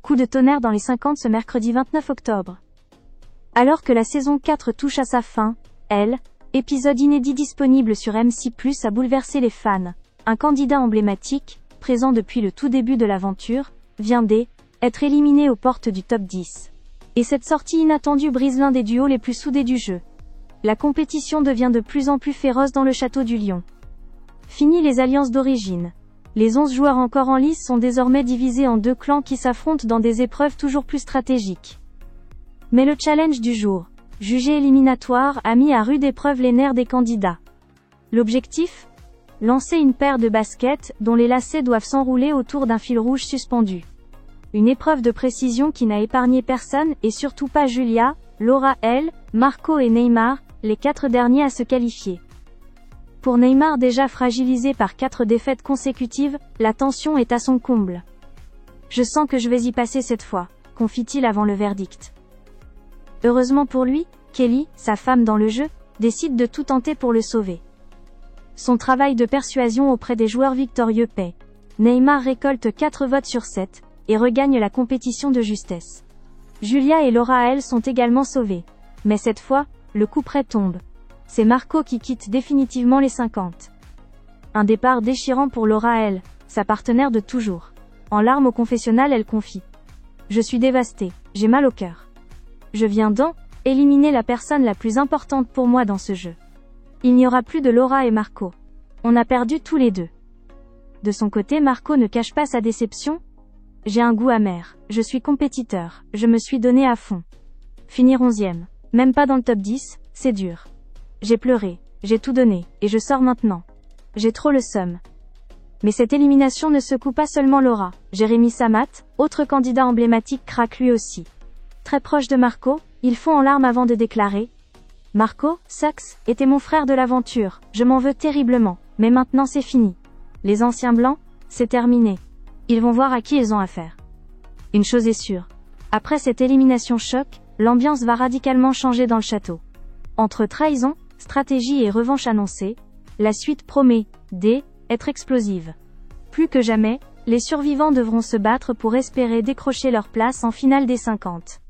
Coup de tonnerre dans les 50 ce mercredi 29 octobre. Alors que la saison 4 touche à sa fin, Elle, épisode inédit disponible sur M6+, a bouleversé les fans. Un candidat emblématique, présent depuis le tout début de l'aventure, vient d'être éliminé aux portes du top 10. Et cette sortie inattendue brise l'un des duos les plus soudés du jeu. La compétition devient de plus en plus féroce dans le château du Lion. Fini les alliances d'origine. Les 11 joueurs encore en lice sont désormais divisés en deux clans qui s'affrontent dans des épreuves toujours plus stratégiques. Mais le challenge du jour, jugé éliminatoire, a mis à rude épreuve les nerfs des candidats. L'objectif ? Lancer une paire de baskets, dont les lacets doivent s'enrouler autour d'un fil rouge suspendu. Une épreuve de précision qui n'a épargné personne, et surtout pas Julia, Laura L, Marco et Neymar, les 4 derniers à se qualifier. Pour Neymar déjà fragilisé par 4 défaites consécutives, la tension est à son comble. « Je sens que je vais y passer cette fois », confie-t-il avant le verdict. Heureusement pour lui, Kelly, sa femme dans le jeu, décide de tout tenter pour le sauver. Son travail de persuasion auprès des joueurs victorieux paie. Neymar récolte 4 votes sur 7, et regagne la compétition de justesse. Julia et Laura L sont également sauvées. Mais cette fois, le coup près tombe. C'est Marco qui quitte définitivement les 50. Un départ déchirant pour Laura L, sa partenaire de toujours. En larmes au confessionnal, elle confie. « Je suis dévastée, j'ai mal au cœur. Je viens d'éliminer la personne la plus importante pour moi dans ce jeu. Il n'y aura plus de Laura et Marco. On a perdu tous les deux. » De son côté, Marco ne cache pas sa déception. « J'ai un goût amer, je suis compétiteur, je me suis donné à fond. Finir 11e, même pas dans le top 10, c'est dur. J'ai pleuré, j'ai tout donné, et je sors maintenant. J'ai trop le seum. » Mais cette élimination ne secoue pas seulement Laura. Jérémy Samat, autre candidat emblématique, craque lui aussi. Très proche de Marco, il fond en larmes avant de déclarer « Marco, Sax, était mon frère de l'aventure, je m'en veux terriblement, mais maintenant c'est fini. Les anciens blancs, c'est terminé. Ils vont voir à qui ils ont affaire. » Une chose est sûre. Après cette élimination choc, l'ambiance va radicalement changer dans le château. Entre trahison, stratégie et revanche annoncée, la suite promet d'être explosive. Plus que jamais, les survivants devront se battre pour espérer décrocher leur place en finale des 50.